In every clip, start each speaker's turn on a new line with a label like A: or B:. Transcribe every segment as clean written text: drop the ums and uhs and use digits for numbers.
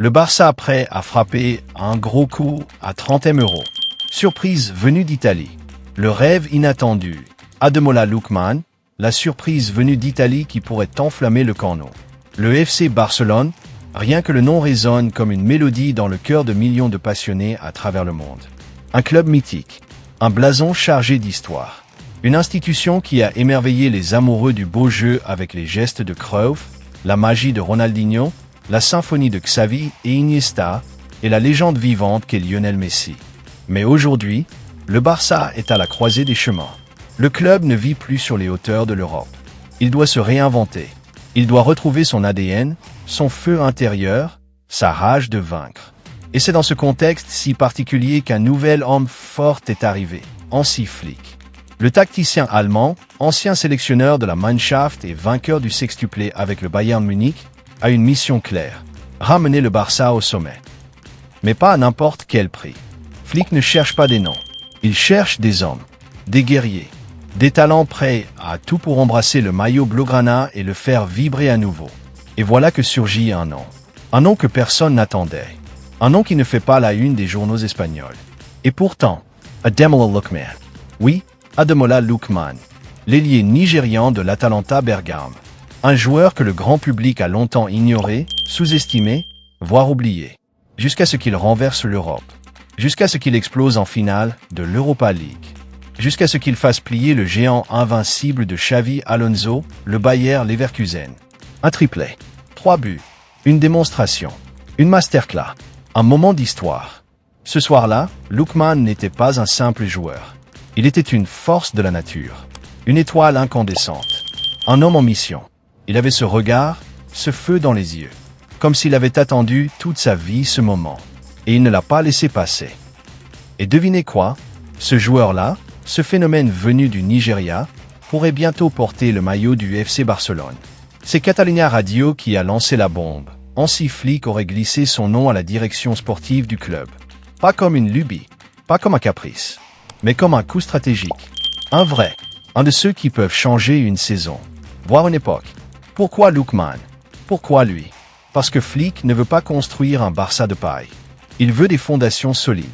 A: Le Barça prêt à frapper un gros coup à 30 €. Surprise venue d'Italie. Le rêve inattendu. Ademola Lookman, la surprise venue d'Italie qui pourrait enflammer le canot. Le FC Barcelone, rien que le nom résonne comme une mélodie dans le cœur de millions de passionnés à travers le monde. Un club mythique, un blason chargé d'histoire. Une institution qui a émerveillé les amoureux du beau jeu avec les gestes de Cruyff, la magie de Ronaldinho, la symphonie de Xavi et Iniesta, et la légende vivante qu'est Lionel Messi. Mais aujourd'hui, le Barça est à la croisée des chemins. Le club ne vit plus sur les hauteurs de l'Europe. Il doit se réinventer. Il doit retrouver son ADN, son feu intérieur, sa rage de vaincre. Et c'est dans ce contexte si particulier qu'un nouvel homme fort est arrivé, Hansi Flick. Le tacticien allemand, ancien sélectionneur de la Mannschaft et vainqueur du sextuplé avec le Bayern Munich, a une mission claire, ramener le Barça au sommet. Mais pas à n'importe quel prix. Flick ne cherche pas des noms. Il cherche des hommes, des guerriers, des talents prêts à tout pour embrasser le maillot blaugrana et le faire vibrer à nouveau. Et voilà que surgit un nom. Un nom que personne n'attendait. Un nom qui ne fait pas la une des journaux espagnols. Et pourtant, Ademola Lookman. Oui, Ademola Lookman, l'ailier nigérian de l'Atalanta Bergame. Un joueur que le grand public a longtemps ignoré, sous-estimé, voire oublié. Jusqu'à ce qu'il renverse l'Europe. Jusqu'à ce qu'il explose en finale de l'Europa League. Jusqu'à ce qu'il fasse plier le géant invincible de Xavi Alonso, le Bayer Leverkusen. Un triplé, 3 buts, une démonstration, une masterclass, un moment d'histoire. Ce soir-là, Lookman n'était pas un simple joueur. Il était une force de la nature, une étoile incandescente, un homme en mission. Il avait ce regard, ce feu dans les yeux, comme s'il avait attendu toute sa vie ce moment, et il ne l'a pas laissé passer. Et devinez quoi? Ce joueur-là, ce phénomène venu du Nigeria, pourrait bientôt porter le maillot du FC Barcelone. C'est Catalunya Radio qui a lancé la bombe. Hansi Flick aurait glissé son nom à la direction sportive du club. Pas comme une lubie, pas comme un caprice, mais comme un coup stratégique. Un vrai, un de ceux qui peuvent changer une saison, voire une époque. Pourquoi Lookman? Pourquoi lui? Parce que Flick ne veut pas construire un Barça de paille. Il veut des fondations solides.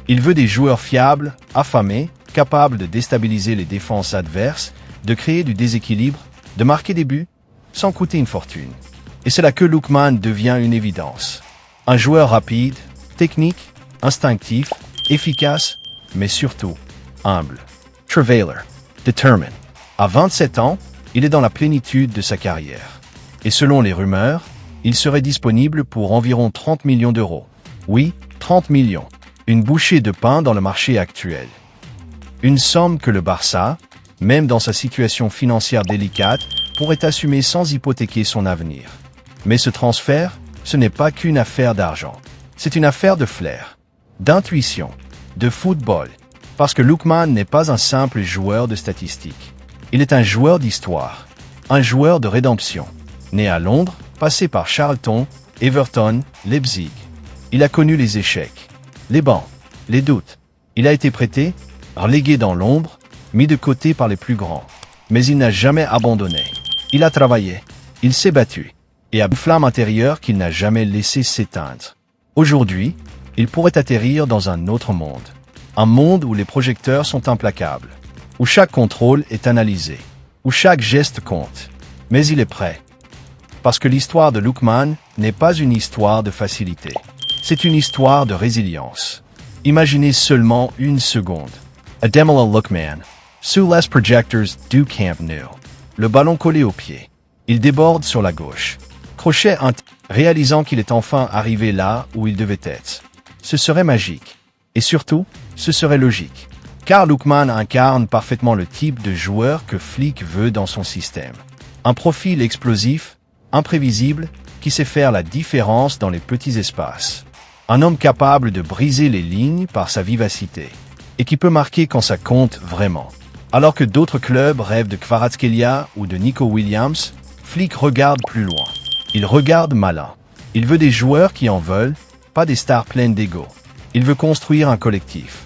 A: Il veut des joueurs fiables, affamés, capables de déstabiliser les défenses adverses, de créer du déséquilibre, de marquer des buts, sans coûter une fortune. Et c'est là que Lookman devient une évidence. Un joueur rapide, technique, instinctif, efficace, mais surtout humble. Travailer, determined. À 27 ans, il est dans la plénitude de sa carrière. Et selon les rumeurs, il serait disponible pour environ 30 millions d'euros. Oui, 30 millions. Une bouchée de pain dans le marché actuel. Une somme que le Barça, même dans sa situation financière délicate, pourrait assumer sans hypothéquer son avenir. Mais ce transfert, ce n'est pas qu'une affaire d'argent. C'est une affaire de flair, d'intuition, de football. Parce que Lookman n'est pas un simple joueur de statistiques. Il est un joueur d'histoire, un joueur de rédemption. Né à Londres, passé par Charlton, Everton, Leipzig. Il a connu les échecs, les bancs, les doutes. Il a été prêté, relégué dans l'ombre, mis de côté par les plus grands. Mais il n'a jamais abandonné. Il a travaillé, il s'est battu, et a une flamme intérieure qu'il n'a jamais laissé s'éteindre. Aujourd'hui, il pourrait atterrir dans un autre monde. Un monde où les projecteurs sont implacables, où chaque contrôle est analysé, où chaque geste compte. Mais il est prêt. Parce que l'histoire de Lookman n'est pas une histoire de facilité. C'est une histoire de résilience. Imaginez seulement une seconde. Ademola Lookman, sous les projecteurs du Camp Nou. Le ballon collé au pied. Il déborde sur la gauche. Crochet réalisant qu'il est enfin arrivé là où il devait être. Ce serait magique. Et surtout, ce serait logique. Car Lookman incarne parfaitement le type de joueur que Flick veut dans son système. Un profil explosif, imprévisible, qui sait faire la différence dans les petits espaces. Un homme capable de briser les lignes par sa vivacité. Et qui peut marquer quand ça compte vraiment. Alors que d'autres clubs rêvent de Kvaratskhelia ou de Nico Williams, Flick regarde plus loin. Il regarde malin. Il veut des joueurs qui en veulent, pas des stars pleines d'ego. Il veut construire un collectif.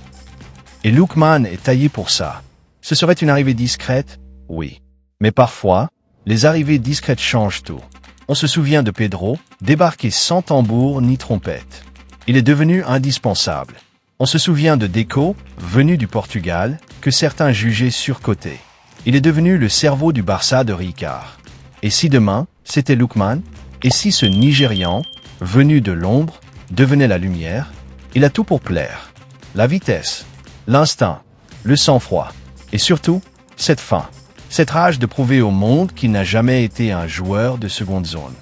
A: Et Lookman est taillé pour ça. Ce serait une arrivée discrète? Oui. Mais parfois, les arrivées discrètes changent tout. On se souvient de Pedro, débarqué sans tambour ni trompette. Il est devenu indispensable. On se souvient de Deco, venu du Portugal, que certains jugeaient surcoté. Il est devenu le cerveau du Barça de Ricard. Et si demain, c'était Lookman? Et si ce Nigérian, venu de l'ombre, devenait la lumière? Il a tout pour plaire. La vitesse, l'instinct, le sang-froid. Et surtout, cette faim. Cette rage de prouver au monde qu'il n'a jamais été un joueur de seconde zone.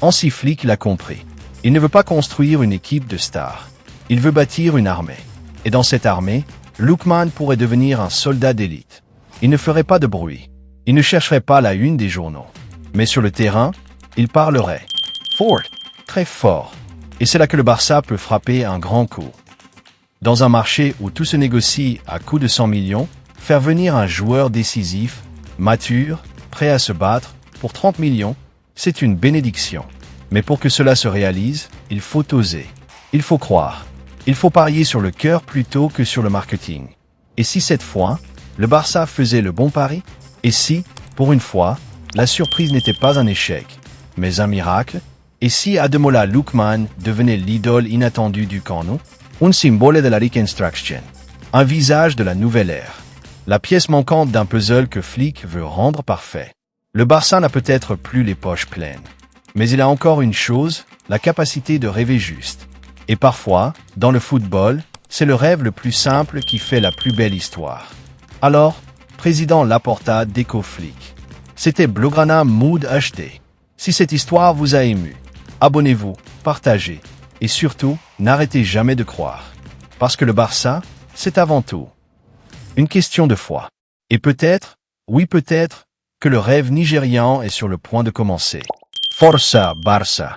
A: Hansi Flick l'a compris. Il ne veut pas construire une équipe de stars. Il veut bâtir une armée. Et dans cette armée, Lookman pourrait devenir un soldat d'élite. Il ne ferait pas de bruit. Il ne chercherait pas la une des journaux. Mais sur le terrain, il parlerait. Fort. Très fort. Et c'est là que le Barça peut frapper un grand coup. Dans un marché où tout se négocie à coût de 100 millions, faire venir un joueur décisif, mature, prêt à se battre, pour 30 millions, c'est une bénédiction. Mais pour que cela se réalise, il faut oser. Il faut croire. Il faut parier sur le cœur plutôt que sur le marketing. Et si cette fois, le Barça faisait le bon pari? Et si, pour une fois, la surprise n'était pas un échec, mais un miracle? Et si Ademola Lookman devenait l'idole inattendue du camp nou? Un symbole de la reconstruction. Un visage de la nouvelle ère. La pièce manquante d'un puzzle que Flick veut rendre parfait. Le Barça n'a peut-être plus les poches pleines. Mais il a encore une chose, la capacité de rêver juste. Et parfois, dans le football, c'est le rêve le plus simple qui fait la plus belle histoire. Alors, président Laporta Deco Flick. C'était Blaugrana Mood HD. Si cette histoire vous a ému, abonnez-vous, partagez, et surtout, n'arrêtez jamais de croire. Parce que le Barça, c'est avant tout une question de foi. Et peut-être, oui peut-être, que le rêve nigérian est sur le point de commencer. Forza Barça!